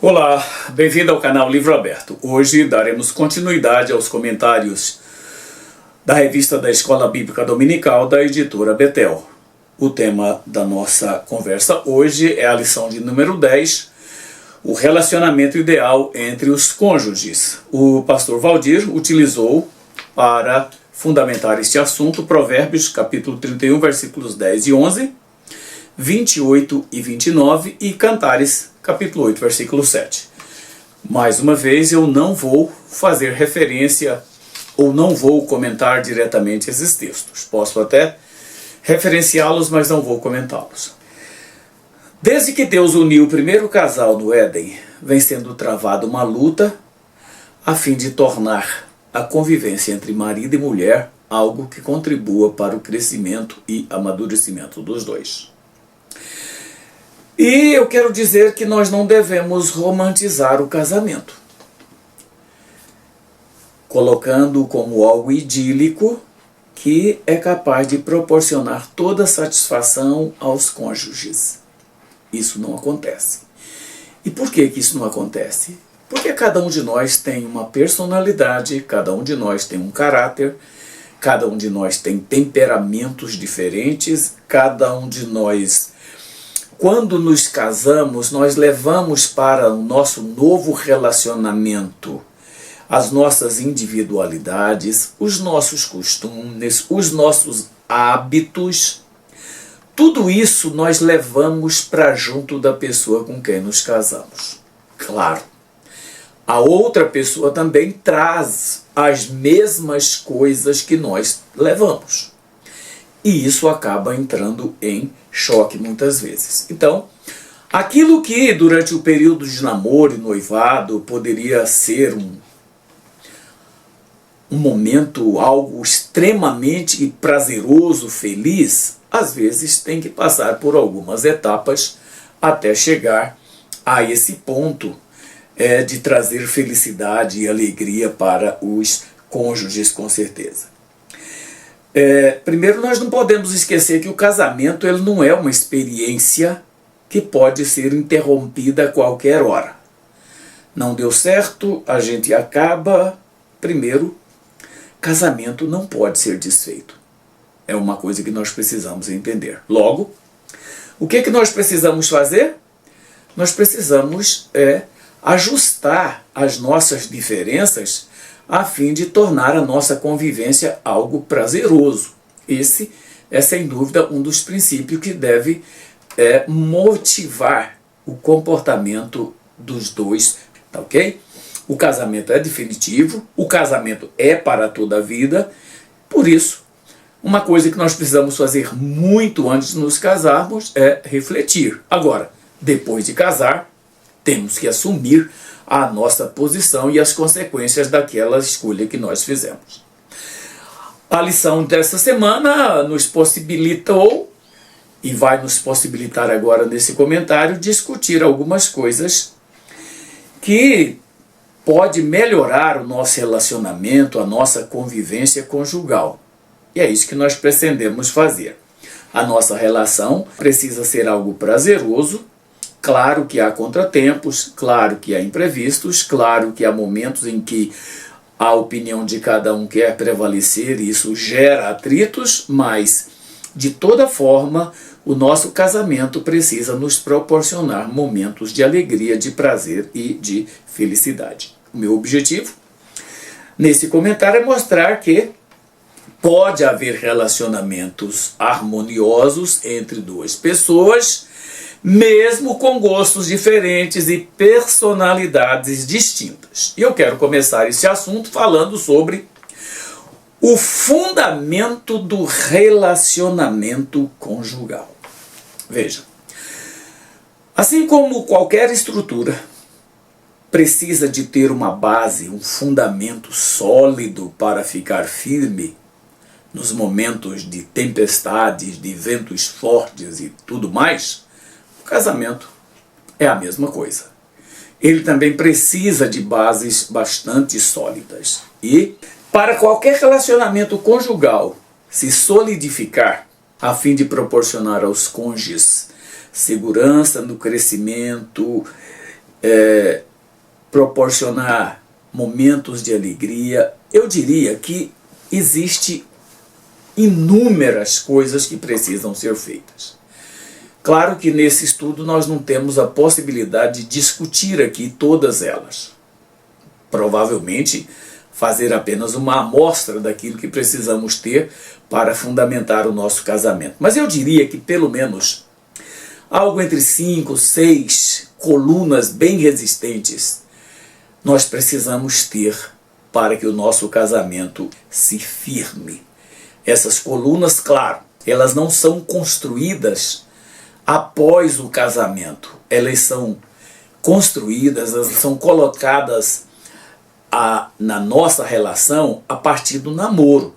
Olá, bem-vindo ao canal Livro Aberto. Hoje daremos continuidade aos comentários da revista da Escola Bíblica Dominical da editora Betel. O tema da nossa conversa hoje é a lição de número 10, o relacionamento ideal entre os cônjuges. O pastor Valdir utilizou para fundamentar este assunto Provérbios capítulo 31, versículos 10 e 11, 28 e 29 e Cantares capítulo 8, versículo 7. Mais uma vez, eu não vou fazer referência ou não vou comentar diretamente esses textos. Posso até referenciá-los, mas não vou comentá-los. Desde que Deus uniu o primeiro casal no Éden, vem sendo travada uma luta a fim de tornar a convivência entre marido e mulher algo que contribua para o crescimento e amadurecimento dos dois. E eu quero dizer que nós não devemos romantizar o casamento, colocando como algo idílico que é capaz de proporcionar toda satisfação aos cônjuges. Isso não acontece. E por que isso não acontece? Porque cada um de nós tem uma personalidade, cada um de nós tem um caráter, cada um de nós tem temperamentos diferentes, cada um de nós... Quando nos casamos, nós levamos para o nosso novo relacionamento as nossas individualidades, os nossos costumes, os nossos hábitos. Tudo isso nós levamos para junto da pessoa com quem nos casamos. Claro, a outra pessoa também traz as mesmas coisas que nós levamos. E isso acaba entrando em choque muitas vezes. Então, aquilo que durante o período de namoro e noivado poderia ser um momento, algo extremamente prazeroso, feliz, às vezes tem que passar por algumas etapas até chegar a esse ponto de trazer felicidade e alegria para os cônjuges, com certeza. Primeiro, nós não podemos esquecer que o casamento ele não é uma experiência que pode ser interrompida a qualquer hora. Não deu certo, a gente acaba. Primeiro, casamento não pode ser desfeito. É uma coisa que nós precisamos entender. Logo, o que nós precisamos fazer? Nós precisamos ajustar as nossas diferenças a fim de tornar a nossa convivência algo prazeroso. Esse é, sem dúvida, um dos princípios que deve motivar o comportamento dos dois, tá ok? O casamento é definitivo, o casamento é para toda a vida, por isso, uma coisa que nós precisamos fazer muito antes de nos casarmos é refletir. Agora, depois de casar, temos que assumir a nossa posição e as consequências daquela escolha que nós fizemos. A lição dessa semana nos possibilitou, e vai nos possibilitar agora nesse comentário, discutir algumas coisas que pode melhorar o nosso relacionamento, a nossa convivência conjugal. E é isso que nós pretendemos fazer. A nossa relação precisa ser algo prazeroso. Claro que há contratempos, claro que há imprevistos, claro que há momentos em que a opinião de cada um quer prevalecer e isso gera atritos, mas de toda forma o nosso casamento precisa nos proporcionar momentos de alegria, de prazer e de felicidade. O meu objetivo nesse comentário é mostrar que pode haver relacionamentos harmoniosos entre duas pessoas, mesmo com gostos diferentes e personalidades distintas. E eu quero começar esse assunto falando sobre o fundamento do relacionamento conjugal. Veja, assim como qualquer estrutura precisa de ter uma base, um fundamento sólido para ficar firme nos momentos de tempestades, de ventos fortes e tudo mais, o casamento é a mesma coisa. Ele também precisa de bases bastante sólidas. E para qualquer relacionamento conjugal se solidificar, a fim de proporcionar aos cônjuges segurança no crescimento proporcionar momentos de alegria. Eu diria que existe inúmeras coisas que precisam ser feitas. Claro que nesse estudo nós não temos a possibilidade de discutir aqui todas elas. Provavelmente fazer apenas uma amostra daquilo que precisamos ter para fundamentar o nosso casamento. Mas eu diria que pelo menos algo entre 5, 6 colunas bem resistentes nós precisamos ter para que o nosso casamento se firme. Essas colunas, claro, elas não são construídas após o casamento. Elas são construídas, elas são colocadas na nossa relação a partir do namoro.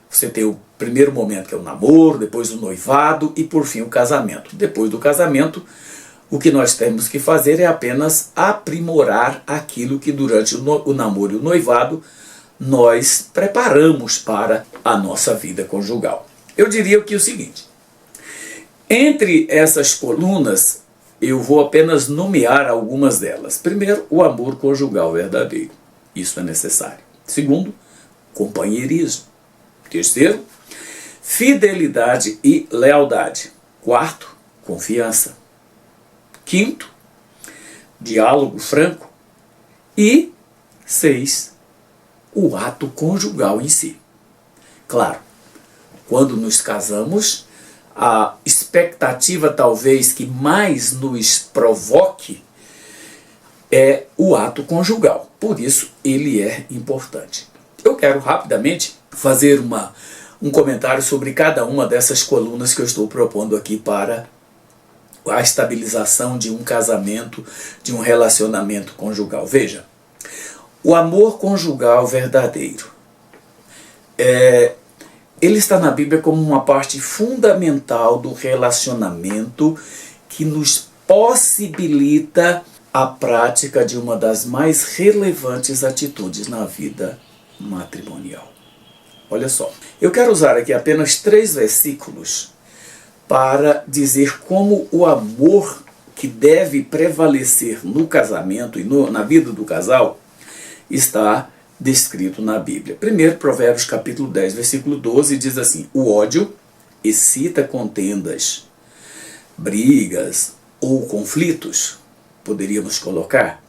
Você tem o primeiro momento, que é o namoro, depois o noivado e por fim o casamento. Depois do casamento, o que nós temos que fazer é apenas aprimorar aquilo que durante o namoro e o noivado nós preparamos para a nossa vida conjugal. Eu diria que é o seguinte: entre essas colunas eu vou apenas nomear algumas delas. Primeiro, o amor conjugal verdadeiro. Isso é necessário. Segundo, companheirismo. Terceiro, fidelidade e lealdade. Quarto, confiança. Quinto, diálogo franco. E 6, o ato conjugal em si. Claro, quando nos casamos, a expectativa talvez que mais nos provoque é o ato conjugal. Por isso, ele é importante. Eu quero rapidamente fazer um comentário sobre cada uma dessas colunas que eu estou propondo aqui para a estabilização de um casamento, de um relacionamento conjugal. Veja, o amor conjugal verdadeiro. Ele está na Bíblia como uma parte fundamental do relacionamento que nos possibilita a prática de uma das mais relevantes atitudes na vida matrimonial. Olha só, eu quero usar aqui apenas 3 versículos para dizer como o amor que deve prevalecer no casamento e na vida do casal está descrito na Bíblia. Primeiro, Provérbios capítulo 10, versículo 12, diz assim: o ódio excita contendas, brigas ou conflitos, poderíamos colocar,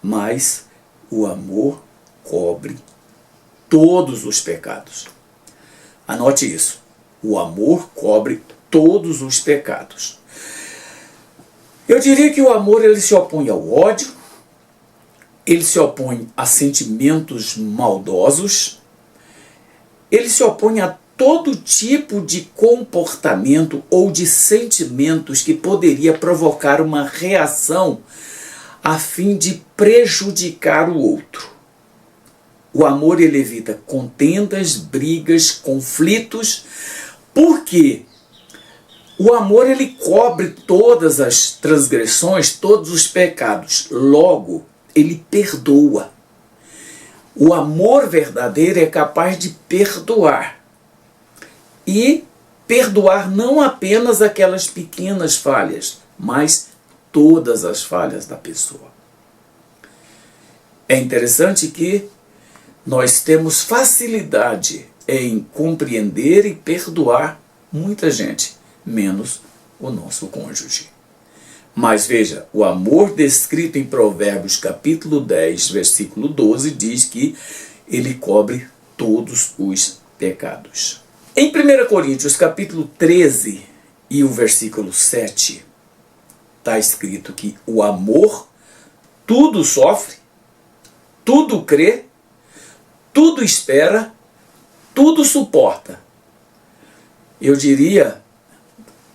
mas o amor cobre todos os pecados. Anote isso. O amor cobre todos os pecados. Eu diria que o amor ele se opõe ao ódio, ele se opõe a sentimentos maldosos, ele se opõe a todo tipo de comportamento ou de sentimentos que poderia provocar uma reação a fim de prejudicar o outro. O amor ele evita contendas, brigas, conflitos, porque o amor ele cobre todas as transgressões, todos os pecados. Logo, ele perdoa. O amor verdadeiro é capaz de perdoar. E perdoar não apenas aquelas pequenas falhas, mas todas as falhas da pessoa. É interessante que nós temos facilidade em compreender e perdoar muita gente, menos o nosso cônjuge. Mas veja, o amor descrito em Provérbios capítulo 10, versículo 12, diz que ele cobre todos os pecados. Em 1 Coríntios capítulo 13 e o versículo 7, está escrito que o amor tudo sofre, tudo crê, tudo espera, tudo suporta. Eu diria,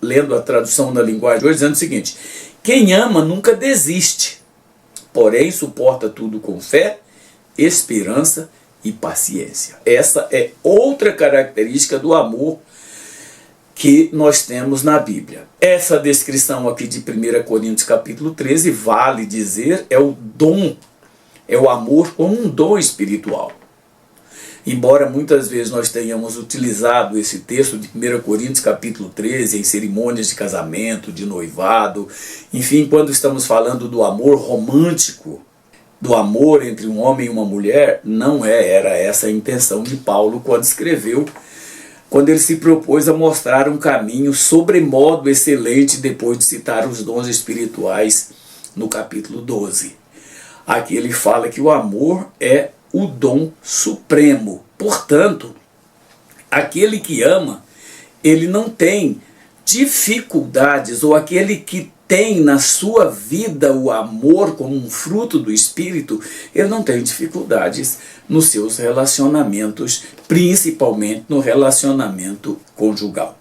lendo a tradução na linguagem de hoje, dizendo o seguinte: quem ama nunca desiste, porém suporta tudo com fé, esperança e paciência. Essa é outra característica do amor que nós temos na Bíblia. Essa descrição aqui de 1 Coríntios capítulo 13, vale dizer, é o dom, é o amor como um dom espiritual. Embora muitas vezes nós tenhamos utilizado esse texto de 1 Coríntios capítulo 13 em cerimônias de casamento, de noivado, enfim, quando estamos falando do amor romântico, do amor entre um homem e uma mulher, não era essa a intenção de Paulo quando escreveu, quando ele se propôs a mostrar um caminho sobremodo excelente depois de citar os dons espirituais no capítulo 12. Aqui ele fala que o amor é o dom supremo. Portanto, aquele que ama, ele não tem dificuldades, ou aquele que tem na sua vida o amor como um fruto do Espírito, ele não tem dificuldades nos seus relacionamentos, principalmente no relacionamento conjugal.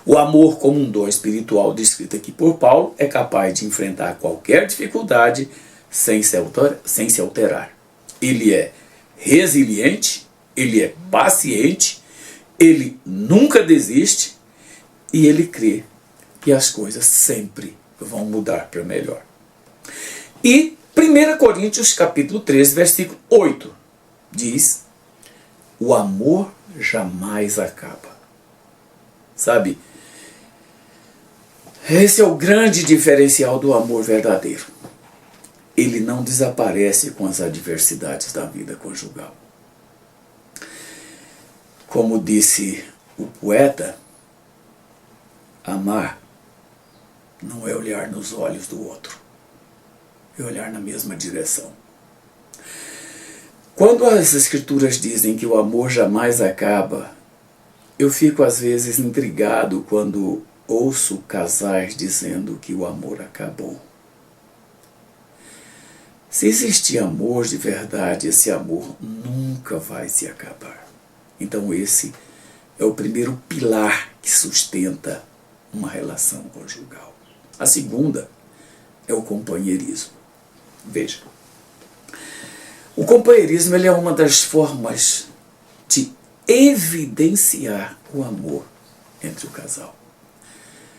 O amor como um dom espiritual descrito aqui por Paulo é capaz de enfrentar qualquer dificuldade sem se alterar. Ele é resiliente, ele é paciente, ele nunca desiste e ele crê que as coisas sempre vão mudar para melhor. E 1 Coríntios capítulo 13, versículo 8, diz: o amor jamais acaba. Sabe, esse é o grande diferencial do amor verdadeiro. Ele não desaparece com as adversidades da vida conjugal. Como disse o poeta, amar não é olhar nos olhos do outro, é olhar na mesma direção. Quando as escrituras dizem que o amor jamais acaba, eu fico às vezes intrigado quando ouço casais dizendo que o amor acabou. Se existir amor de verdade, esse amor nunca vai se acabar. Então esse é o primeiro pilar que sustenta uma relação conjugal. A segunda é o companheirismo. Veja, o companheirismo ele é uma das formas de evidenciar o amor entre o casal.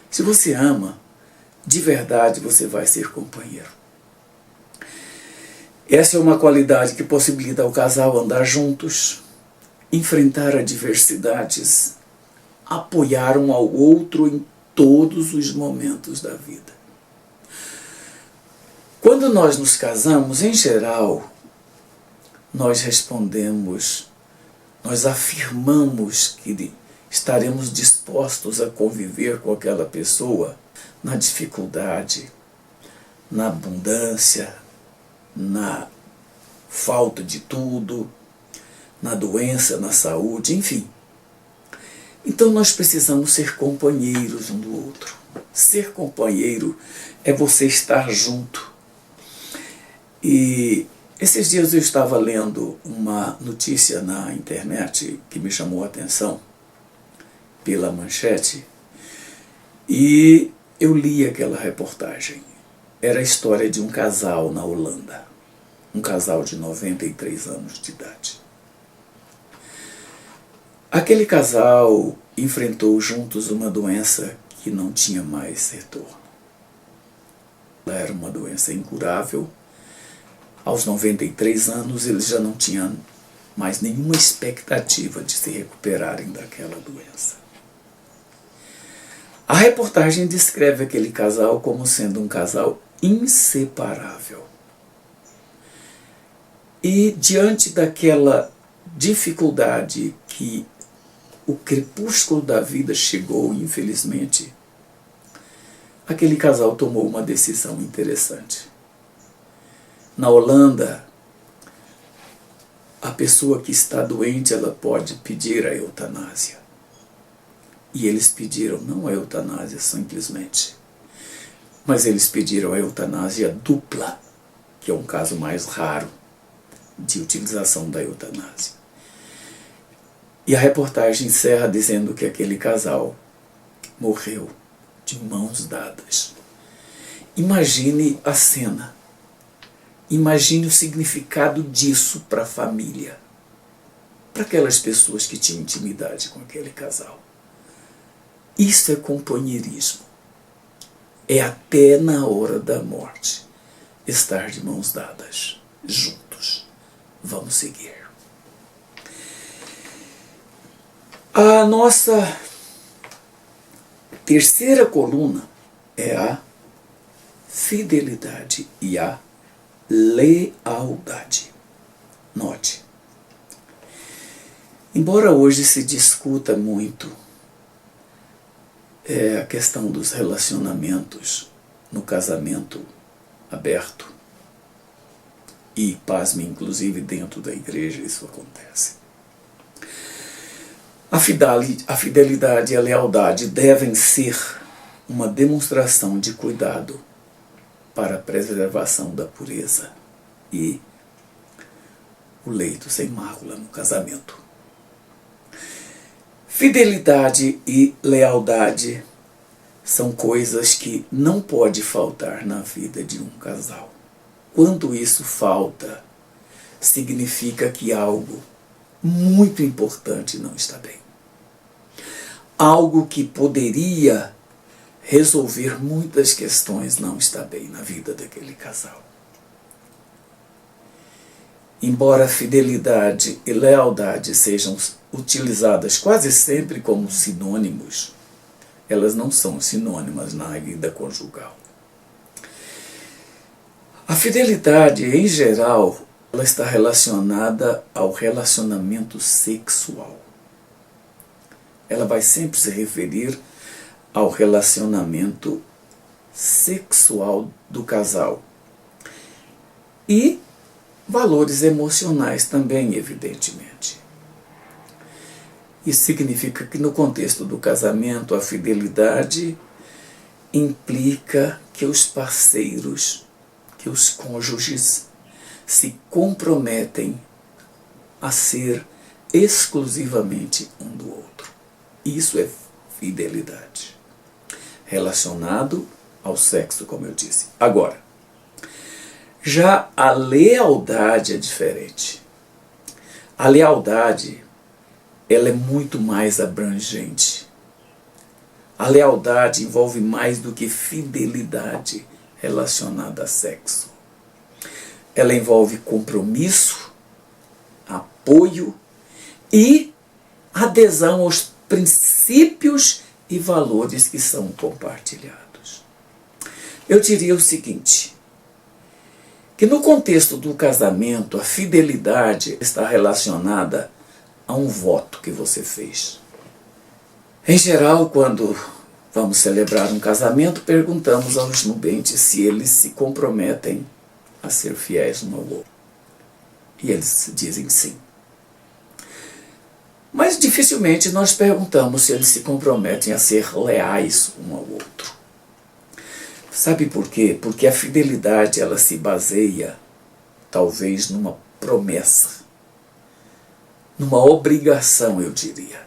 Se você ama, de verdade você vai ser companheiro. Essa é uma qualidade que possibilita ao casal andar juntos, enfrentar adversidades, apoiar um ao outro em todos os momentos da vida. Quando nós nos casamos, em geral, nós respondemos, nós afirmamos que estaremos dispostos a conviver com aquela pessoa na dificuldade, na abundância, na falta de tudo, na doença, na saúde, enfim. Então nós precisamos ser companheiros um do outro. Ser companheiro é você estar junto. E esses dias eu estava lendo uma notícia na internet que me chamou a atenção pela manchete e eu li aquela reportagem. Era a história de um casal na Holanda. Um casal de 93 anos de idade. Aquele casal enfrentou juntos uma doença que não tinha mais retorno. Ela era uma doença incurável. Aos 93 anos eles já não tinham mais nenhuma expectativa de se recuperarem daquela doença. A reportagem descreve aquele casal como sendo um casal inseparável. E diante daquela dificuldade que o crepúsculo da vida chegou, infelizmente, aquele casal tomou uma decisão interessante. Na Holanda, a pessoa que está doente, ela pode pedir a eutanásia. E eles pediram não a eutanásia simplesmente, mas eles pediram a eutanásia dupla, que é um caso mais raro de utilização da eutanásia. E a reportagem encerra dizendo que aquele casal morreu de mãos dadas. Imagine a cena. Imagine o significado disso para a família, para aquelas pessoas que tinham intimidade com aquele casal. Isso é companheirismo. É até na hora da morte estar de mãos dadas, juntos. Vamos seguir. A nossa terceira coluna é a fidelidade e a lealdade. Note, embora hoje se discuta muito a questão dos relacionamentos no casamento aberto, e, pasme, inclusive dentro da igreja isso acontece, a fidelidade e a lealdade devem ser uma demonstração de cuidado para a preservação da pureza e o leito sem mácula no casamento. Fidelidade e lealdade são coisas que não pode faltar na vida de um casal. Quando isso falta, significa que algo muito importante não está bem. Algo que poderia resolver muitas questões não está bem na vida daquele casal. Embora fidelidade e lealdade sejam utilizadas quase sempre como sinônimos, elas não são sinônimas na vida conjugal. A fidelidade, em geral, ela está relacionada ao relacionamento sexual. Ela vai sempre se referir ao relacionamento sexual do casal. E valores emocionais também, evidentemente. Isso significa que no contexto do casamento, a fidelidade implica que os parceiros, que os cônjuges se comprometem a ser exclusivamente um do outro. Isso é fidelidade, relacionado ao sexo, como eu disse. Agora, já a lealdade é diferente. A lealdade, ela é muito mais abrangente. A lealdade envolve mais do que fidelidade relacionada a sexo. Ela envolve compromisso, apoio e adesão aos princípios e valores que são compartilhados. Eu diria o seguinte, que no contexto do casamento, a fidelidade está relacionada a um voto que você fez. Em geral, quando vamos celebrar um casamento, perguntamos aos nubentes se eles se comprometem a ser fiéis um ao outro. E eles dizem sim. Mas dificilmente nós perguntamos se eles se comprometem a ser leais um ao outro. Sabe por quê? Porque a fidelidade ela se baseia, talvez, numa promessa, numa obrigação, eu diria.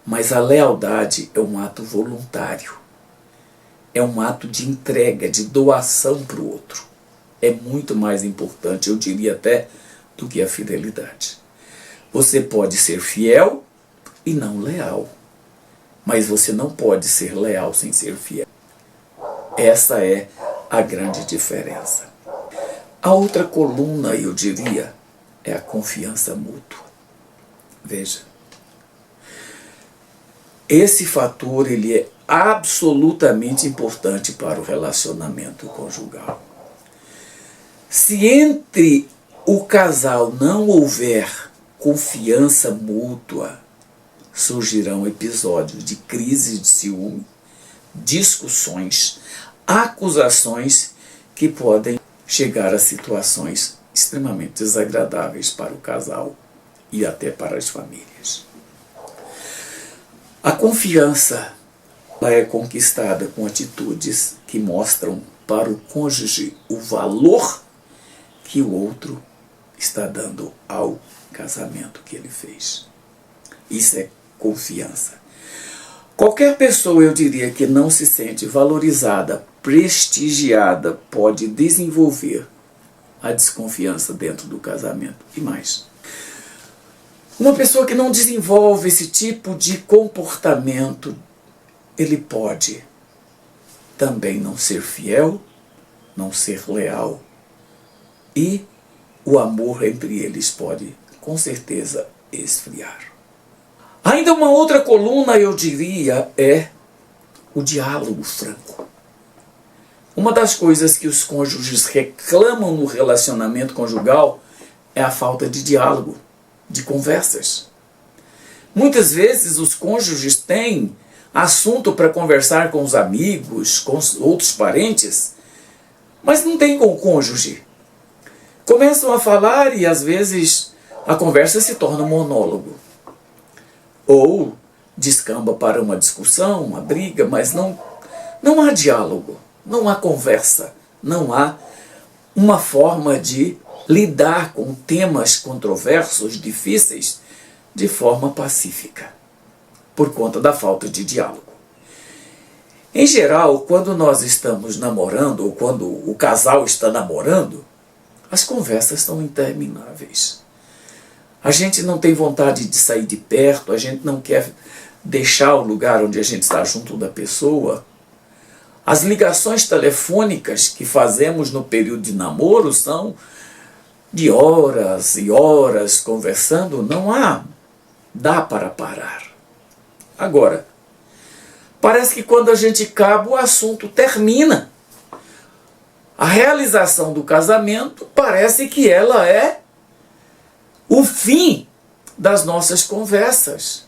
Mas a lealdade é um ato voluntário, é um ato de entrega, de doação para o outro. É muito mais importante, eu diria até, do que a fidelidade. Você pode ser fiel e não leal, mas você não pode ser leal sem ser fiel. Essa é a grande diferença. A outra coluna, eu diria, é a confiança mútua. Veja, esse fator ele é absolutamente importante para o relacionamento conjugal. Se entre o casal não houver confiança mútua, surgirão episódios de crise de ciúme, discussões, acusações que podem chegar a situações extremamente desagradáveis para o casal e até para as famílias. A confiança ela é conquistada com atitudes que mostram para o cônjuge o valor que o outro está dando ao casamento que ele fez. Isso é confiança. Qualquer pessoa, eu diria, que não se sente valorizada, prestigiada, pode desenvolver a desconfiança dentro do casamento. E mais, uma pessoa que não desenvolve esse tipo de comportamento, ele pode também não ser fiel, não ser leal, e o amor entre eles pode, com certeza, esfriar. Ainda uma outra coluna, eu diria, é o diálogo franco. Uma das coisas que os cônjuges reclamam no relacionamento conjugal é a falta de diálogo, de conversas. Muitas vezes os cônjuges têm assunto para conversar com os amigos, com os outros parentes, mas não tem com o cônjuge. Começam a falar e às vezes a conversa se torna um monólogo. Ou descamba para uma discussão, uma briga, mas não há diálogo, não há conversa, não há uma forma de lidar com temas controversos, difíceis, de forma pacífica, por conta da falta de diálogo. Em geral, quando nós estamos namorando, ou quando o casal está namorando, as conversas são intermináveis. A gente não tem vontade de sair de perto, a gente não quer deixar o lugar onde a gente está junto da pessoa. As ligações telefônicas que fazemos no período de namoro são de horas e horas conversando, dá para parar. Agora, parece que quando a gente acaba, o assunto termina. A realização do casamento parece que ela é o fim das nossas conversas.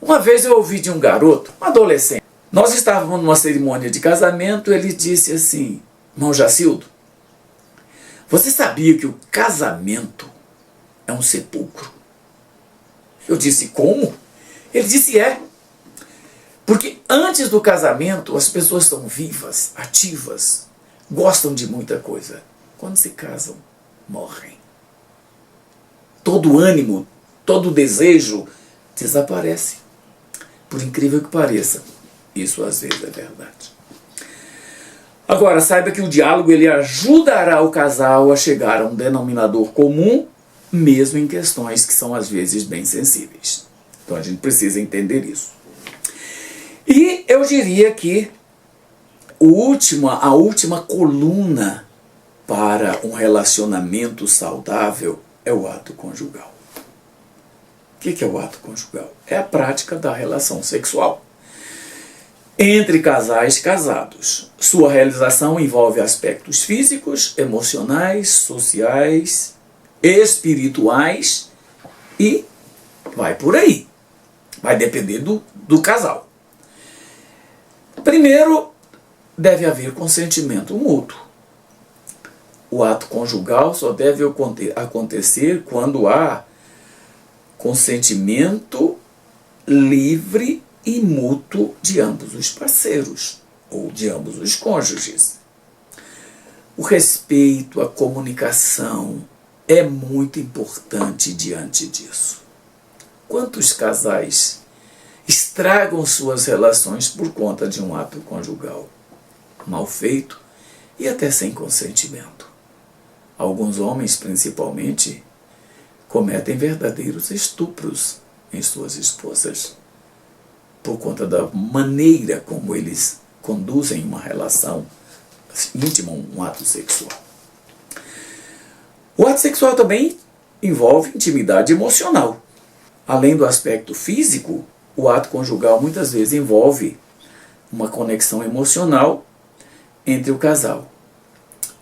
Uma vez eu ouvi de um garoto, um adolescente, nós estávamos numa cerimônia de casamento, ele disse assim: irmão Jacildo, você sabia que o casamento é um sepulcro? Eu disse, como? Ele disse, porque antes do casamento as pessoas estão vivas, ativas, gostam de muita coisa. Quando se casam, morrem. Todo o ânimo, todo o desejo desaparece. Por incrível que pareça, isso às vezes é verdade. Agora, saiba que o diálogo ele ajudará o casal a chegar a um denominador comum, mesmo em questões que são às vezes bem sensíveis. Então a gente precisa entender isso. E eu diria que a última coluna para um relacionamento saudável é o ato conjugal. O que é o ato conjugal? É a prática da relação sexual entre casais casados. Sua realização envolve aspectos físicos, emocionais, sociais, espirituais e vai por aí. Vai depender do casal. Primeiro, deve haver consentimento mútuo. O ato conjugal só deve acontecer quando há consentimento livre e mútuo de ambos os parceiros, ou de ambos os cônjuges. O respeito, a comunicação é muito importante diante disso. Quantos casais estragam suas relações por conta de um ato conjugal mal feito e até sem consentimento? Alguns homens, principalmente, cometem verdadeiros estupros em suas esposas por conta da maneira como eles conduzem uma relação íntima, um ato sexual. O ato sexual também envolve intimidade emocional. Além do aspecto físico, o ato conjugal muitas vezes envolve uma conexão emocional entre o casal.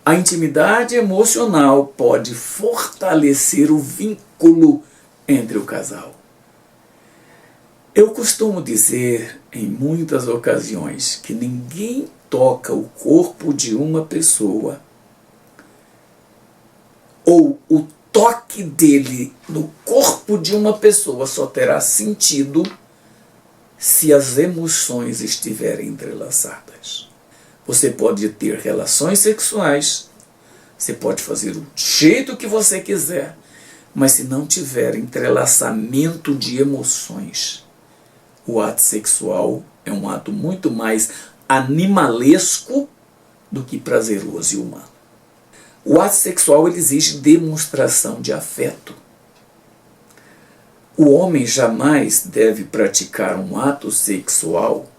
A intimidade emocional pode fortalecer o vínculo entre o casal. Eu costumo dizer em muitas ocasiões que ninguém toca o corpo de uma pessoa ou o toque dele no corpo de uma pessoa só terá sentido se as emoções estiverem entrelaçadas. Você pode ter relações sexuais, você pode fazer o jeito que você quiser, mas se não tiver entrelaçamento de emoções, o ato sexual é um ato muito mais animalesco do que prazeroso e humano. O ato sexual ele exige demonstração de afeto. O homem jamais deve praticar um ato sexual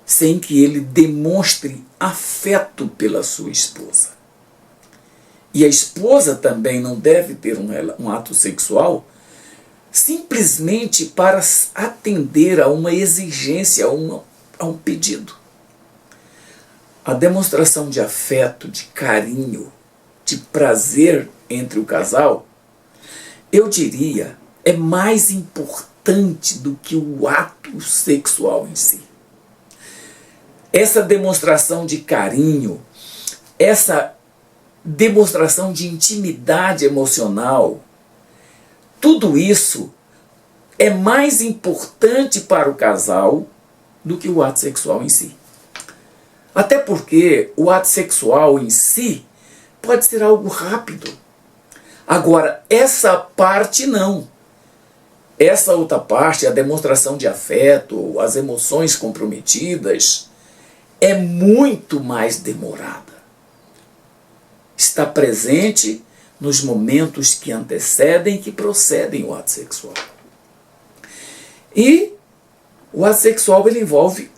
sem que ele demonstre afeto pela sua esposa. E a esposa também não deve ter um ato sexual simplesmente para atender a uma exigência, a um pedido. A demonstração de afeto, de carinho, de prazer entre o casal, eu diria, é mais importante do que o ato sexual em si. Essa demonstração de carinho, essa demonstração de intimidade emocional, tudo isso é mais importante para o casal do que o ato sexual em si. Até porque o ato sexual em si pode ser algo rápido. Agora, essa parte não. Essa outra parte, a demonstração de afeto, as emoções comprometidas, é muito mais demorada. Está presente nos momentos que antecedem e que procedem o ato sexual. E o ato sexual ele envolve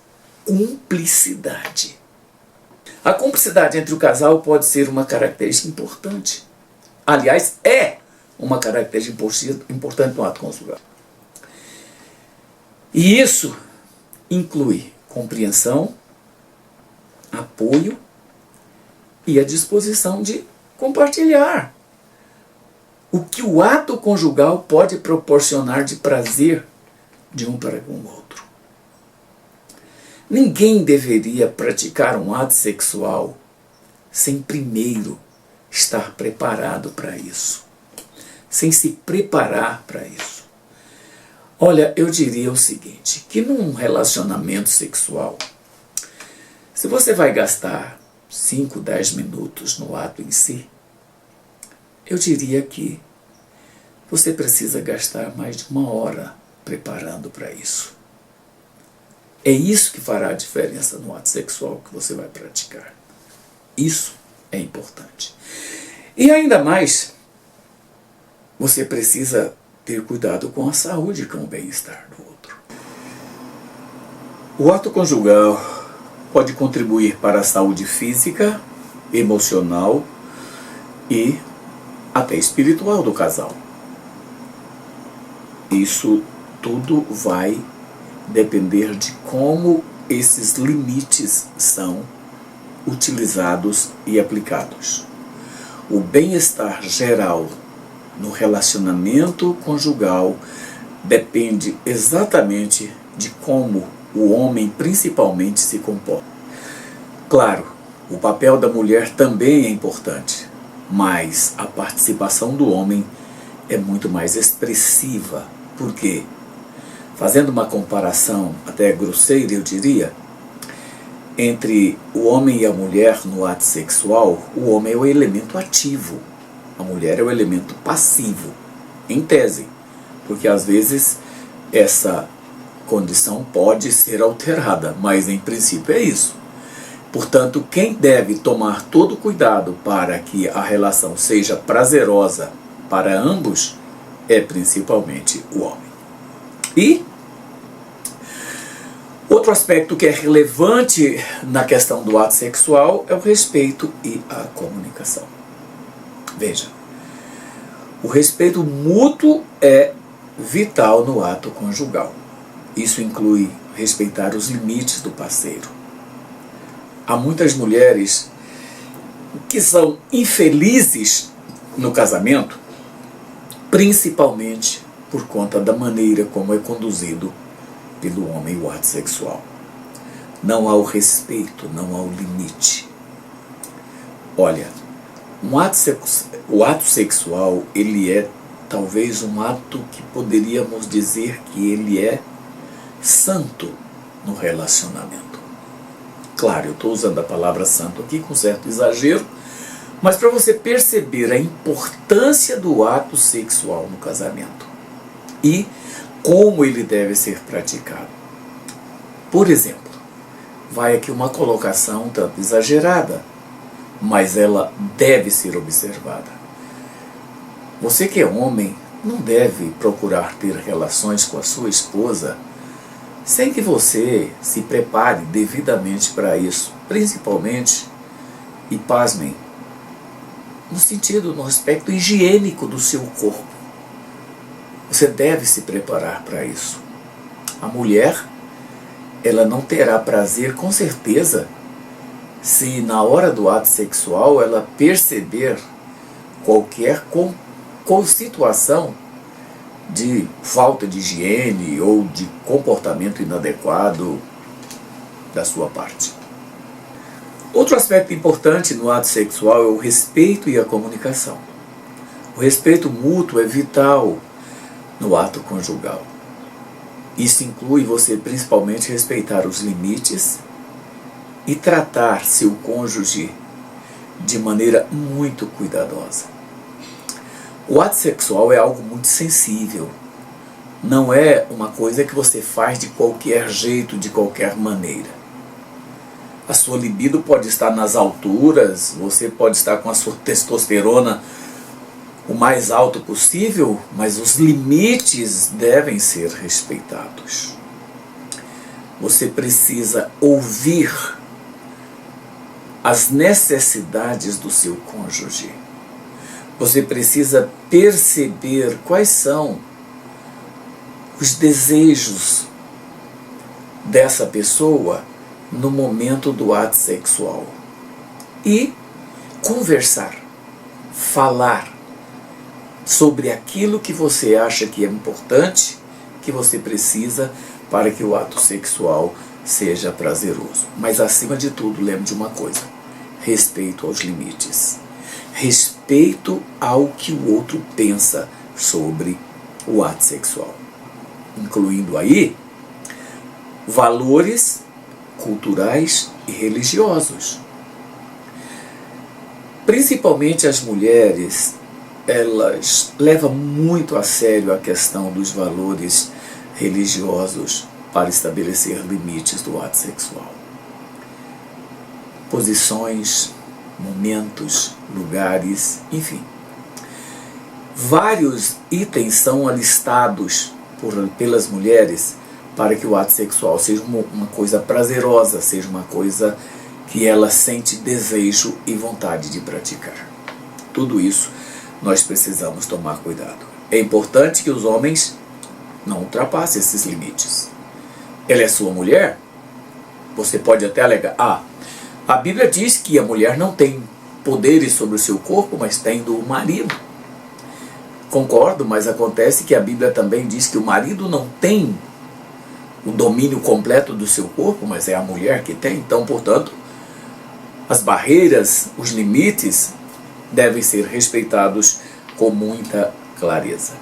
cumplicidade. A cumplicidade entre o casal pode ser uma característica importante. Aliás, é uma característica importante no ato conjugal. E isso inclui compreensão, apoio e a disposição de compartilhar o que o ato conjugal pode proporcionar de prazer de um para com o outro. Ninguém deveria praticar um ato sexual sem primeiro estar preparado para isso, sem se preparar para isso. Olha, eu diria o seguinte, que num relacionamento sexual, se você vai gastar 5, 10 minutos no ato em si, eu diria que você precisa gastar mais de 1 hora preparando para isso. É isso que fará a diferença no ato sexual que você vai praticar. Isso é importante. E ainda mais, você precisa ter cuidado com a saúde e com o bem-estar do outro. O ato conjugal pode contribuir para a saúde física, emocional e até espiritual do casal. Isso tudo vai depender de como esses limites são utilizados e aplicados. O bem-estar geral no relacionamento conjugal depende exatamente de como o homem principalmente se comporta. Claro, o papel da mulher também é importante, mas a participação do homem é muito mais expressiva. Por quê? Fazendo uma comparação até grosseira, eu diria, entre o homem e a mulher no ato sexual, o homem é o elemento ativo, a mulher é o elemento passivo, em tese, porque às vezes essa condição pode ser alterada, mas em princípio é isso. Portanto, quem deve tomar todo cuidado para que a relação seja prazerosa para ambos é principalmente o homem. E outro aspecto que é relevante na questão do ato sexual é o respeito e a comunicação. Veja, o respeito mútuo é vital no ato conjugal. Isso inclui respeitar os limites do parceiro. Há muitas mulheres que são infelizes no casamento, principalmente por conta da maneira como é conduzido pelo homem o ato sexual. Não há o respeito, não há o limite. Olha, o ato sexual, ele é talvez um ato que poderíamos dizer que ele é santo no relacionamento. Claro, eu estou usando a palavra santo aqui com certo exagero, mas para você perceber a importância do ato sexual no casamento e como ele deve ser praticado. Por exemplo, vai aqui uma colocação um tanto exagerada, mas ela deve ser observada. Você que é homem não deve procurar ter relações com a sua esposa sem que você se prepare devidamente para isso, principalmente, e pasmem, no aspecto higiênico do seu corpo. Você deve se preparar para isso. A mulher, ela não terá prazer, com certeza, se na hora do ato sexual ela perceber qualquer situação de falta de higiene ou de comportamento inadequado da sua parte. Outro aspecto importante no ato sexual é o respeito e a comunicação. O respeito mútuo é vital no ato conjugal. Isso inclui você principalmente respeitar os limites e tratar seu cônjuge de maneira muito cuidadosa. O ato sexual é algo muito sensível. Não é uma coisa que você faz de qualquer jeito, de qualquer maneira. A sua libido pode estar nas alturas, você pode estar com a sua testosterona o mais alto possível, mas os limites devem ser respeitados. Você precisa ouvir as necessidades do seu cônjuge. Você precisa perceber quais são os desejos dessa pessoa no momento do ato sexual. E conversar, falar sobre aquilo que você acha que é importante, que você precisa para que o ato sexual seja prazeroso. Mas acima de tudo, lembre de uma coisa: respeito aos limites. Respeito ao que o outro pensa sobre o ato sexual. Incluindo aí valores culturais e religiosos. Principalmente as mulheres, elas levam muito a sério a questão dos valores religiosos para estabelecer limites do ato sexual. Posições, momentos, lugares, enfim. Vários itens são alistados pelas mulheres para que o ato sexual seja uma coisa prazerosa, seja uma coisa que ela sente desejo e vontade de praticar. Tudo isso nós precisamos tomar cuidado. É importante que os homens não ultrapassem esses limites. Ela é sua mulher? Você pode até alegar: a Bíblia diz que a mulher não tem poderes sobre o seu corpo, mas tem do marido. Concordo, mas acontece que a Bíblia também diz que o marido não tem o domínio completo do seu corpo, mas é a mulher que tem. Então, portanto, as barreiras, os limites devem ser respeitados com muita clareza.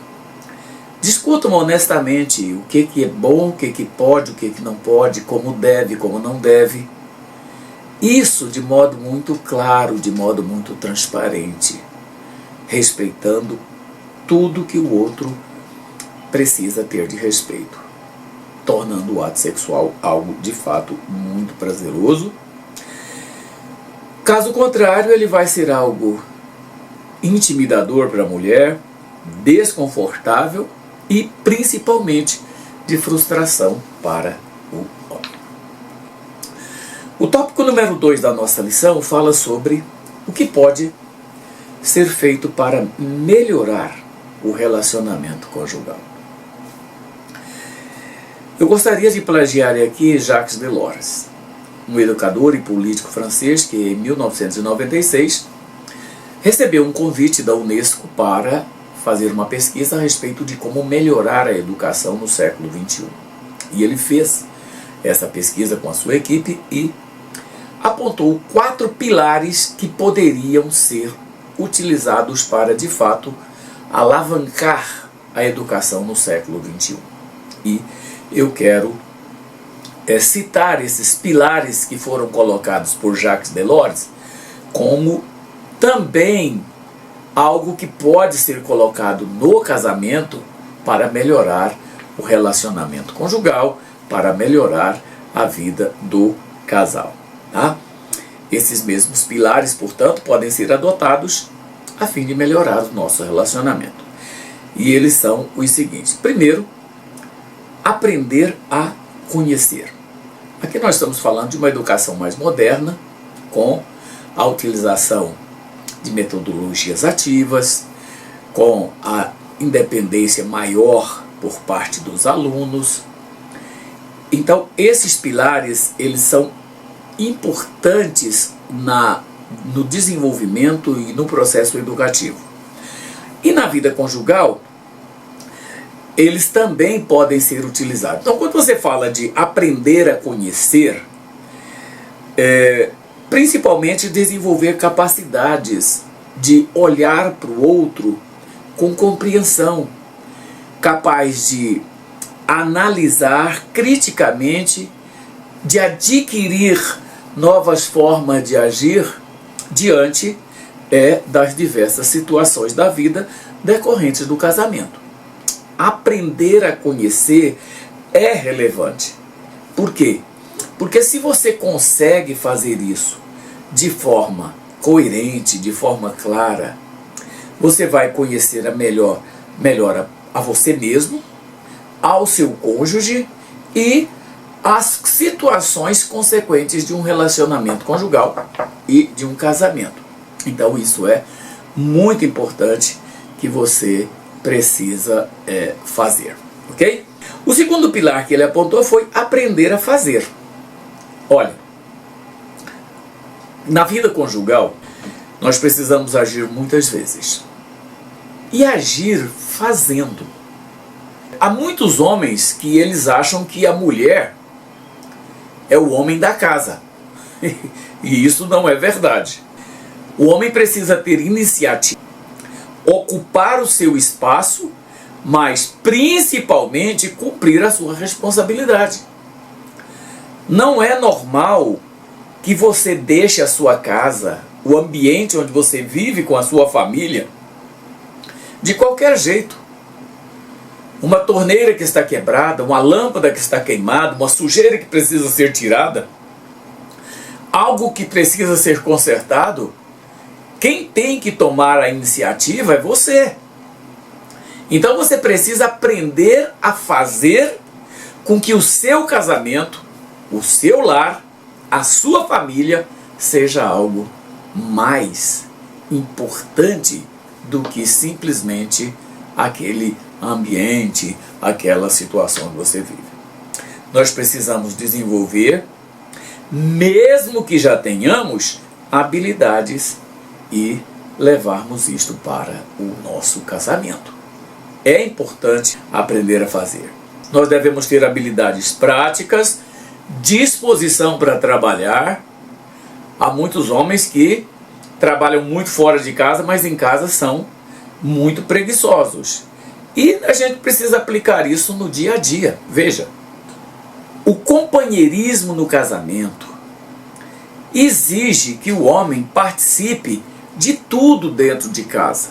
Discutam honestamente o que é bom, o que pode, o que não pode, como deve, como não deve. Isso de modo muito claro, de modo muito transparente, respeitando tudo que o outro precisa ter de respeito, tornando o ato sexual algo de fato muito prazeroso. Caso contrário, ele vai ser algo intimidador para a mulher, desconfortável e principalmente de frustração para o homem. O tópico número 2 da nossa lição fala sobre o que pode ser feito para melhorar o relacionamento conjugal. Eu gostaria de plagiar aqui Jacques Delors, um educador e político francês que em 1996 recebeu um convite da Unesco para fazer uma pesquisa a respeito de como melhorar a educação no século XXI. E ele fez essa pesquisa com a sua equipe e apontou 4 pilares que poderiam ser utilizados para, de fato, alavancar a educação no século XXI. E eu quero citar esses pilares que foram colocados por Jacques Delors como também algo que pode ser colocado no casamento para melhorar o relacionamento conjugal, para melhorar a vida do casal. Tá? Esses mesmos pilares, portanto, podem ser adotados a fim de melhorar o nosso relacionamento. E eles são os seguintes. Primeiro, aprender a conhecer. Aqui nós estamos falando de uma educação mais moderna, com a utilização de metodologias ativas, com a independência maior por parte dos alunos. Então, esses pilares, eles são importantes no desenvolvimento e no processo educativo. E na vida conjugal, eles também podem ser utilizados. Então, quando você fala de aprender a conhecer, principalmente desenvolver capacidades de olhar para o outro com compreensão, capaz de analisar criticamente, de adquirir novas formas de agir diante das diversas situações da vida decorrentes do casamento. Aprender a conhecer é relevante. Por quê? Porque se você consegue fazer isso de forma coerente, de forma clara, você vai conhecer melhor a você mesmo, ao seu cônjuge e as situações consequentes de um relacionamento conjugal e de um casamento. Então isso é muito importante que você precisa fazer, ok? O segundo pilar que ele apontou foi aprender a fazer. Olha, na vida conjugal, nós precisamos agir muitas vezes. E agir fazendo. Há muitos homens que eles acham que a mulher é o homem da casa. E isso não é verdade. O homem precisa ter iniciativa, ocupar o seu espaço, mas principalmente cumprir a sua responsabilidade. Não é normal que você deixe a sua casa, o ambiente onde você vive com a sua família, de qualquer jeito. Uma torneira que está quebrada, uma lâmpada que está queimada, uma sujeira que precisa ser tirada, algo que precisa ser consertado, quem tem que tomar a iniciativa é você. Então você precisa aprender a fazer com que o seu casamento, o seu lar, a sua família seja algo mais importante do que simplesmente aquele ambiente, aquela situação que você vive. Nós precisamos desenvolver, mesmo que já tenhamos, habilidades e levarmos isto para o nosso casamento. É importante aprender a fazer. Nós devemos ter habilidades práticas, disposição para trabalhar. Há muitos homens que trabalham muito fora de casa, mas em casa são muito preguiçosos. E a gente precisa aplicar isso no dia a dia. Veja, o companheirismo no casamento exige que o homem participe de tudo dentro de casa.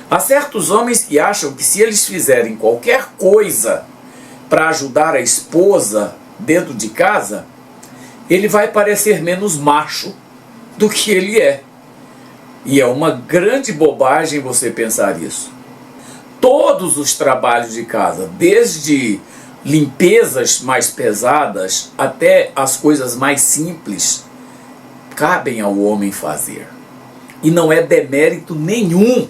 Há certos homens que acham que se eles fizerem qualquer coisa para ajudar a esposa dentro de casa, ele vai parecer menos macho do que ele é. E é uma grande bobagem você pensar isso. Todos os trabalhos de casa, desde limpezas mais pesadas até as coisas mais simples, cabem ao homem fazer. E não é demérito nenhum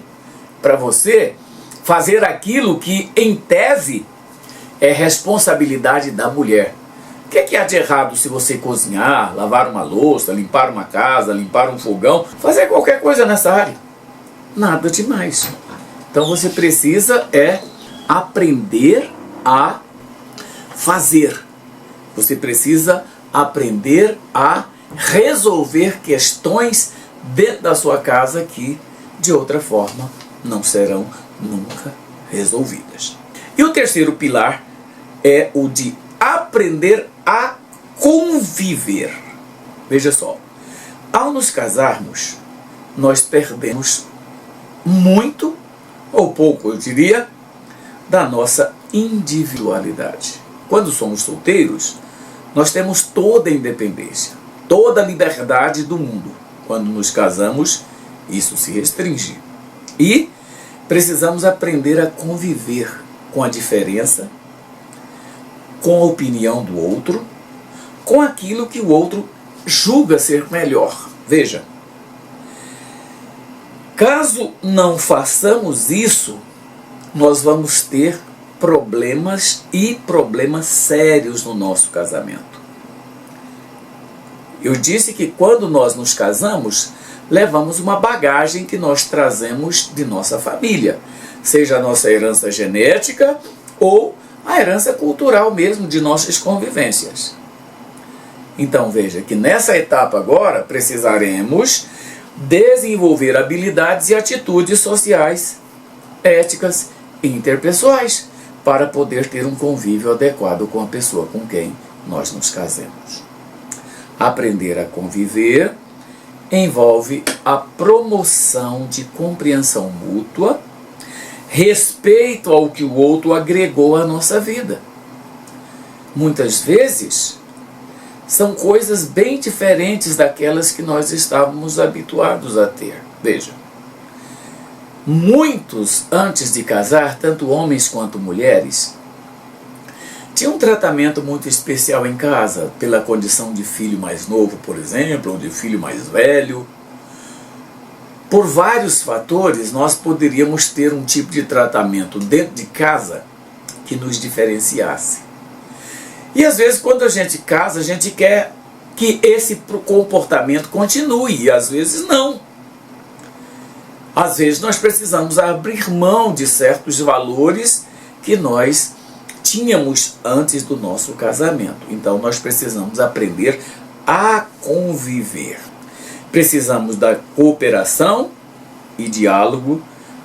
para você fazer aquilo que, em tese, é responsabilidade da mulher. O que há de errado se você cozinhar, lavar uma louça, limpar uma casa, limpar um fogão, fazer qualquer coisa nessa área? Nada demais. Então você precisa aprender a fazer. Você precisa aprender a resolver questões dentro da sua casa que, de outra forma, não serão nunca resolvidas. E o terceiro pilar é o de aprender a conviver. Veja só, ao nos casarmos, nós perdemos muito, ou pouco, eu diria, da nossa individualidade. Quando somos solteiros, nós temos toda a independência, toda a liberdade do mundo. Quando nos casamos, isso se restringe. E precisamos aprender a conviver com a diferença, com a opinião do outro, com aquilo que o outro julga ser melhor. Veja, caso não façamos isso, nós vamos ter problemas e problemas sérios no nosso casamento. Eu disse que quando nós nos casamos, levamos uma bagagem que nós trazemos de nossa família, seja a nossa herança genética ou a herança cultural mesmo de nossas convivências. Então veja que nessa etapa agora precisaremos desenvolver habilidades e atitudes sociais, éticas e interpessoais para poder ter um convívio adequado com a pessoa com quem nós nos casemos. Aprender a conviver envolve a promoção de compreensão mútua, respeito ao que o outro agregou à nossa vida. Muitas vezes são coisas bem diferentes daquelas que nós estávamos habituados a ter. Veja, muitos antes de casar, tanto homens quanto mulheres, tinham um tratamento muito especial em casa, pela condição de filho mais novo, por exemplo, ou de filho mais velho. Por vários fatores, nós poderíamos ter um tipo de tratamento dentro de casa que nos diferenciasse. E às vezes, quando a gente casa, a gente quer que esse comportamento continue, e às vezes não. Às vezes nós precisamos abrir mão de certos valores que nós tínhamos antes do nosso casamento. Então nós precisamos aprender a conviver. Precisamos da cooperação e diálogo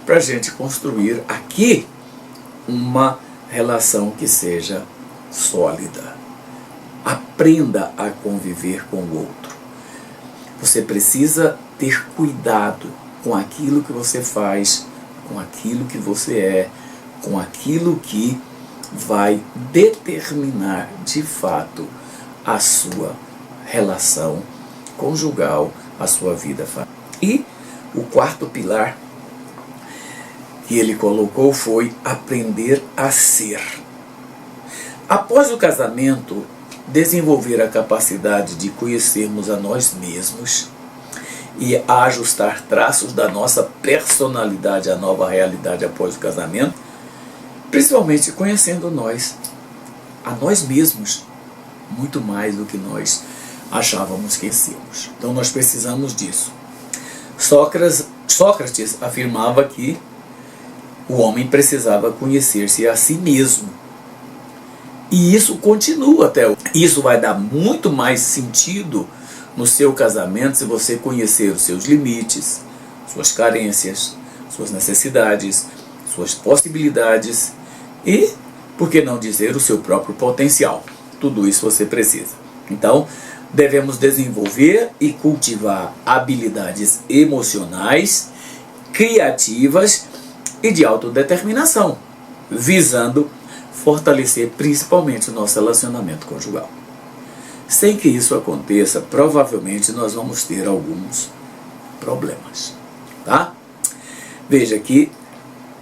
para a gente construir aqui uma relação que seja sólida. Aprenda a conviver com o outro. Você precisa ter cuidado com aquilo que você faz, com aquilo que você é, com aquilo que vai determinar de fato a sua relação conjugal, a sua vida familiar. E o quarto pilar que ele colocou foi aprender a ser. Após o casamento, desenvolver a capacidade de conhecermos a nós mesmos e a ajustar traços da nossa personalidade à nova realidade após o casamento, principalmente conhecendo a nós mesmos, muito mais do que nós achávamos que conhecíamos. Então nós precisamos disso. Sócrates afirmava que o homem precisava conhecer-se a si mesmo. E isso continua até hoje. Isso vai dar muito mais sentido no seu casamento se você conhecer os seus limites, suas carências, suas necessidades, suas possibilidades e, por que não dizer, o seu próprio potencial. Tudo isso você precisa. Então, devemos desenvolver e cultivar habilidades emocionais, criativas e de autodeterminação, visando fortalecer principalmente o nosso relacionamento conjugal. Sem que isso aconteça, provavelmente nós vamos ter alguns problemas, tá? Veja que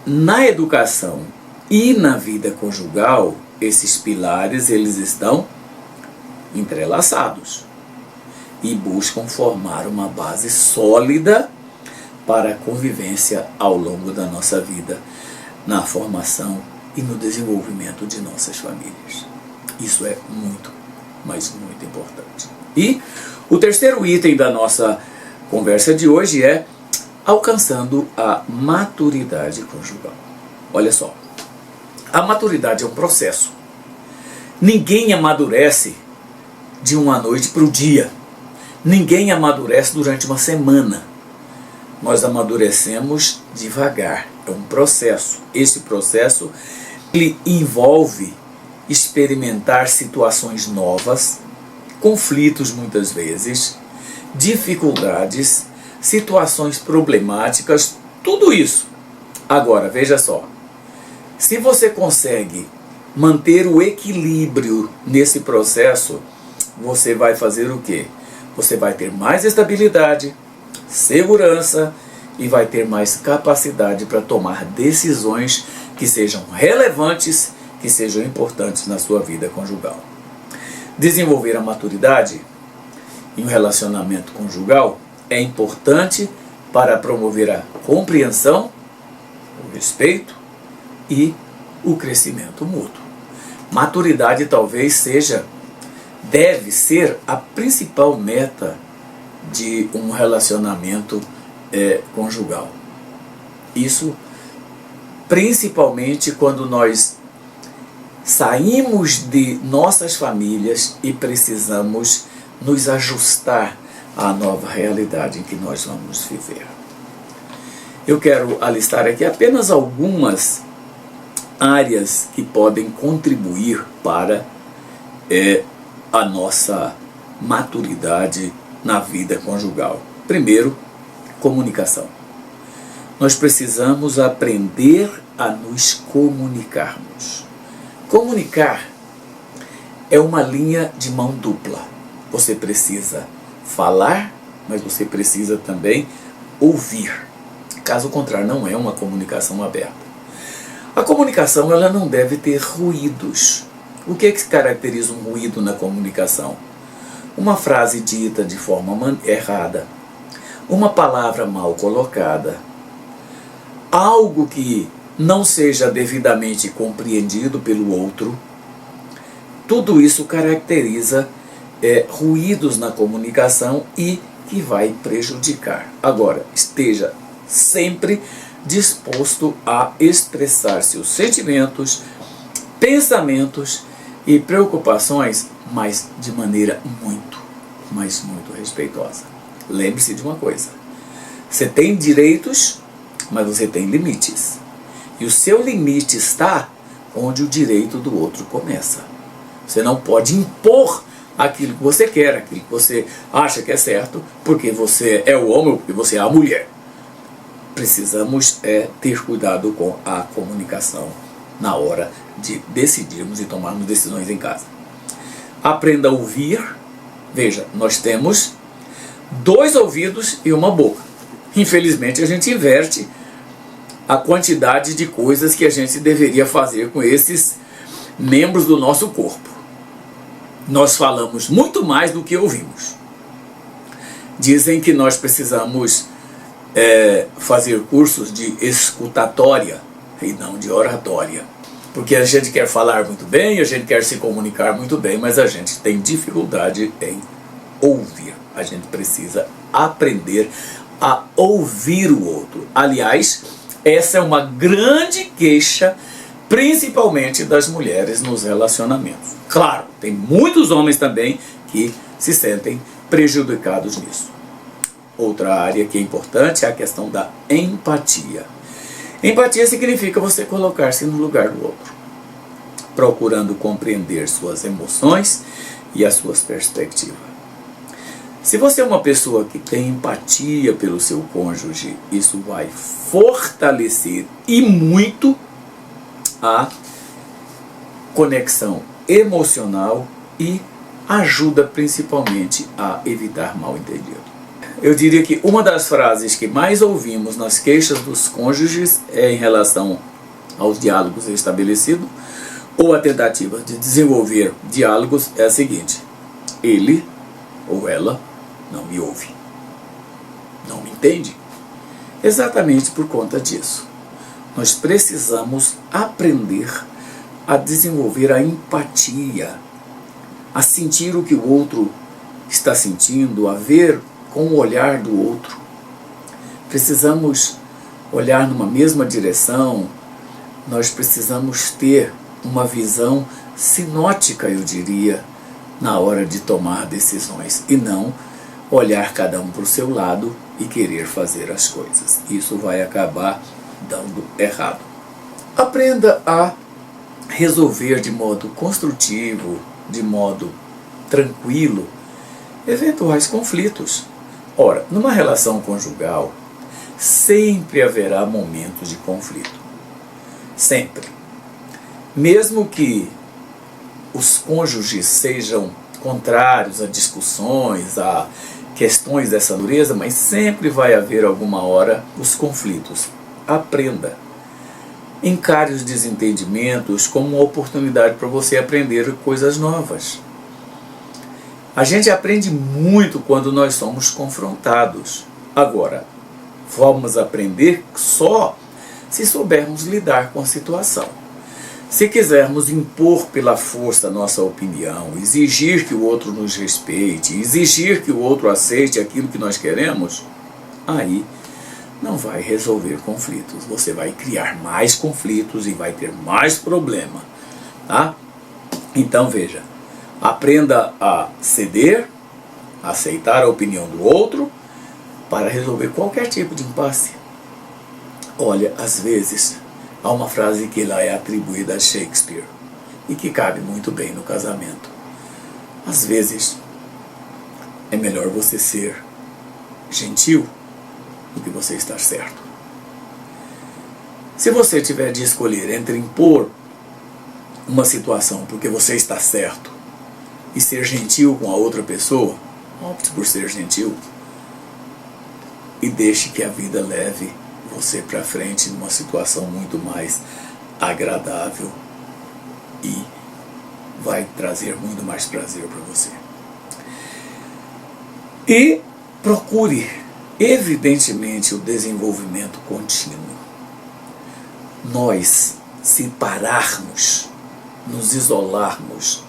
na educação e na vida conjugal, esses pilares eles estão entrelaçados e buscam formar uma base sólida para a convivência ao longo da nossa vida, na formação e no desenvolvimento de nossas famílias. Isso é muito, mas muito importante. E o terceiro item da nossa conversa de hoje é alcançando a maturidade conjugal. Olha só, a maturidade é um processo. Ninguém amadurece de uma noite para o dia. Ninguém amadurece durante uma semana. Nós amadurecemos devagar. É um processo. Esse processo ele envolve experimentar situações novas, conflitos muitas vezes, dificuldades, situações problemáticas, tudo isso. Agora, veja só, se você consegue manter o equilíbrio nesse processo, você vai fazer o quê? Você vai ter mais estabilidade, segurança e vai ter mais capacidade para tomar decisões que sejam relevantes, que sejam importantes na sua vida conjugal. Desenvolver a maturidade em um relacionamento conjugal é importante para promover a compreensão, o respeito, e o crescimento mútuo. Maturidade talvez deve ser a principal meta de um relacionamento conjugal. Isso principalmente quando nós saímos de nossas famílias e precisamos nos ajustar à nova realidade em que nós vamos viver. Eu quero alistar aqui apenas algumas áreas que podem contribuir para a nossa maturidade na vida conjugal. Primeiro, comunicação. Nós precisamos aprender a nos comunicarmos. Comunicar é uma linha de mão dupla. Você precisa falar, mas você precisa também ouvir. Caso contrário, não é uma comunicação aberta. A comunicação ela não deve ter ruídos. O que é que caracteriza um ruído na comunicação? Uma frase dita de forma errada, uma palavra mal colocada, algo que não seja devidamente compreendido pelo outro. Tudo isso caracteriza ruídos na comunicação e que vai prejudicar. Agora, esteja sempre disposto a expressar seus sentimentos, pensamentos e preocupações, mas de maneira muito respeitosa. Lembre-se de uma coisa: você tem direitos, mas você tem limites. E o seu limite está onde o direito do outro começa. Você não pode impor aquilo que você quer, aquilo que você acha que é certo, porque você é o homem ou porque você é a mulher. Precisamos ter cuidado com a comunicação na hora de decidirmos e tomarmos decisões em casa. Aprenda a ouvir. Veja, nós temos 2 ouvidos e uma boca. Infelizmente a gente inverte a quantidade de coisas que a gente deveria fazer com esses membros do nosso corpo. Nós falamos muito mais do que ouvimos. Dizem que nós precisamos fazer cursos de escutatória e não de oratória. Porque a gente quer falar muito bem, a gente quer se comunicar muito bem, mas a gente tem dificuldade em ouvir. A gente precisa aprender a ouvir o outro. Aliás, essa é uma grande queixa, principalmente das mulheres nos relacionamentos. Claro, tem muitos homens também que se sentem prejudicados nisso. Outra área que é importante é a questão da empatia. Empatia significa você colocar-se no lugar do outro, procurando compreender suas emoções e as suas perspectivas. Se você é uma pessoa que tem empatia pelo seu cônjuge, isso vai fortalecer e muito a conexão emocional e ajuda principalmente a evitar mal-entendido. Eu diria que uma das frases que mais ouvimos nas queixas dos cônjuges em relação aos diálogos estabelecidos ou a tentativa de desenvolver diálogos é a seguinte: ele ou ela não me ouve, não me entende. Exatamente por conta disso, nós precisamos aprender a desenvolver a empatia, a sentir o que o outro está sentindo, a ver com o olhar do outro. Precisamos olhar numa mesma direção, nós precisamos ter uma visão sinótica, eu diria, na hora de tomar decisões, e não olhar cada um para o seu lado e querer fazer as coisas. Isso vai acabar dando errado. Aprenda a resolver de modo construtivo, de modo tranquilo, eventuais conflitos. Ora, numa relação conjugal, sempre haverá momentos de conflito. Sempre. Mesmo que os cônjuges sejam contrários a discussões, a questões dessa dureza, mas sempre vai haver alguma hora os conflitos. Aprenda. Encare os desentendimentos como uma oportunidade para você aprender coisas novas. A gente aprende muito quando nós somos confrontados. Agora, vamos aprender só se soubermos lidar com a situação. Se quisermos impor pela força a nossa opinião, exigir que o outro nos respeite, exigir que o outro aceite aquilo que nós queremos, aí não vai resolver conflitos. Você vai criar mais conflitos e vai ter mais problema. Tá? Então veja, aprenda a ceder, a aceitar a opinião do outro para resolver qualquer tipo de impasse. Olha, às vezes há uma frase que ela é atribuída a Shakespeare e que cabe muito bem no casamento. Às vezes é melhor você ser gentil do que você estar certo. Se você tiver de escolher entre impor uma situação porque você está certo e ser gentil com a outra pessoa, opte por ser gentil e deixe que a vida leve você para frente numa situação muito mais agradável e vai trazer muito mais prazer para você. E procure, evidentemente, o desenvolvimento contínuo. Nós, se pararmos, nos isolarmos,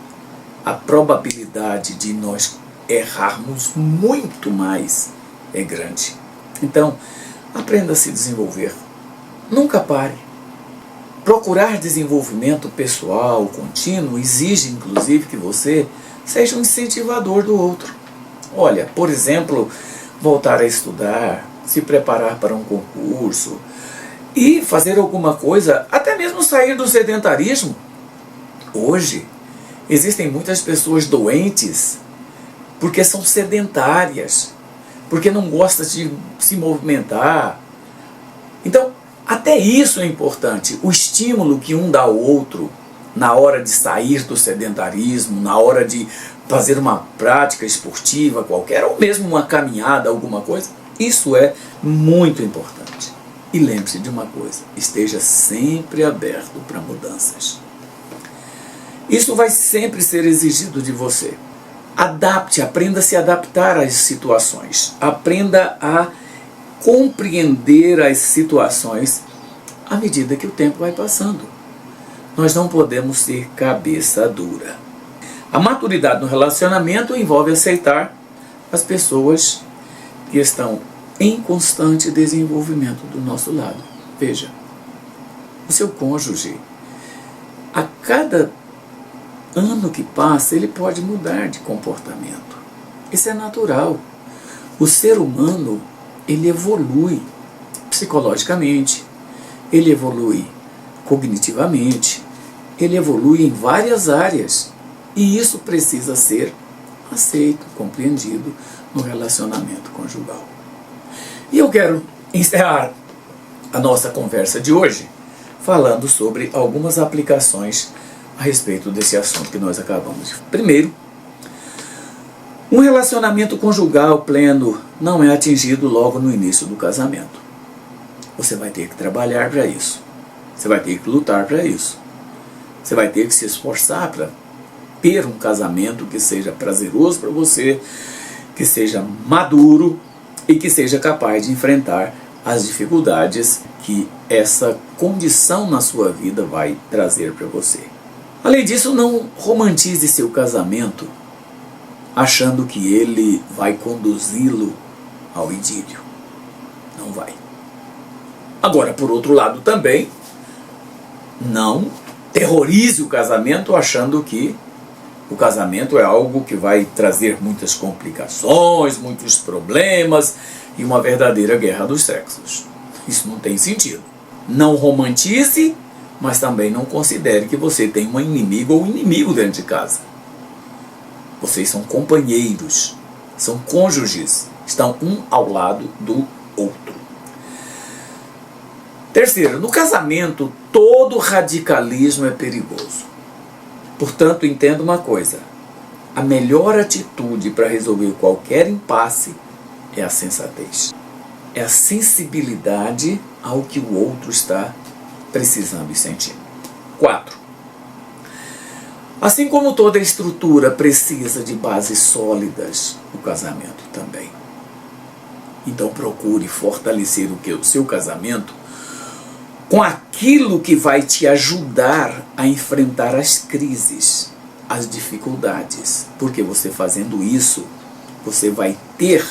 a probabilidade de nós errarmos muito mais é grande. Então, aprenda a se desenvolver. Nunca pare. Procurar desenvolvimento pessoal, contínuo, exige, inclusive, que você seja um incentivador do outro. Olha, por exemplo, voltar a estudar, se preparar para um concurso e fazer alguma coisa, até mesmo sair do sedentarismo. Hoje, existem muitas pessoas doentes porque são sedentárias, porque não gostam de se movimentar. Então, até isso é importante. O estímulo que um dá ao outro na hora de sair do sedentarismo, na hora de fazer uma prática esportiva qualquer, ou mesmo uma caminhada, alguma coisa, isso é muito importante. E lembre-se de uma coisa, esteja sempre aberto para mudanças. Isso vai sempre ser exigido de você. Adapte, aprenda a se adaptar às situações. Aprenda a compreender as situações à medida que o tempo vai passando. Nós não podemos ser cabeça dura. A maturidade no relacionamento envolve aceitar as pessoas que estão em constante desenvolvimento do nosso lado. Veja, o seu cônjuge, a cada ano que passa, ele pode mudar de comportamento. Isso é natural. O ser humano, ele evolui psicologicamente, ele evolui cognitivamente, ele evolui em várias áreas. E isso precisa ser aceito, compreendido no relacionamento conjugal. E eu quero encerrar a nossa conversa de hoje falando sobre algumas aplicações a respeito desse assunto que nós acabamos de falar. Primeiro, um relacionamento conjugal pleno não é atingido logo no início do casamento. Você vai ter que trabalhar para isso. Você vai ter que lutar para isso. Você vai ter que se esforçar para ter um casamento que seja prazeroso para você, que seja maduro e que seja capaz de enfrentar as dificuldades que essa condição na sua vida vai trazer para você. Além disso, não romantize seu casamento achando que ele vai conduzi-lo ao idílio. Não vai. Agora, por outro lado também, não terrorize o casamento achando que o casamento é algo que vai trazer muitas complicações, muitos problemas e uma verdadeira guerra dos sexos. Isso não tem sentido. Não romantize, mas também não considere que você tem uma inimiga ou inimigo dentro de casa. Vocês são companheiros, são cônjuges, estão um ao lado do outro. Terceiro, no casamento, todo radicalismo é perigoso. Portanto, entenda uma coisa, a melhor atitude para resolver qualquer impasse é a sensatez. É a sensibilidade ao que o outro está precisando e sentindo. 4. Assim como toda estrutura precisa de bases sólidas, o casamento também. Então procure fortalecer o seu casamento com aquilo que vai te ajudar a enfrentar as crises, as dificuldades. Porque você fazendo isso, você vai ter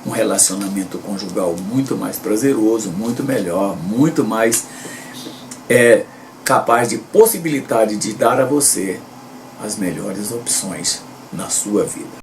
um relacionamento conjugal muito mais prazeroso, muito melhor, muito mais capaz de possibilitar de dar a você as melhores opções na sua vida.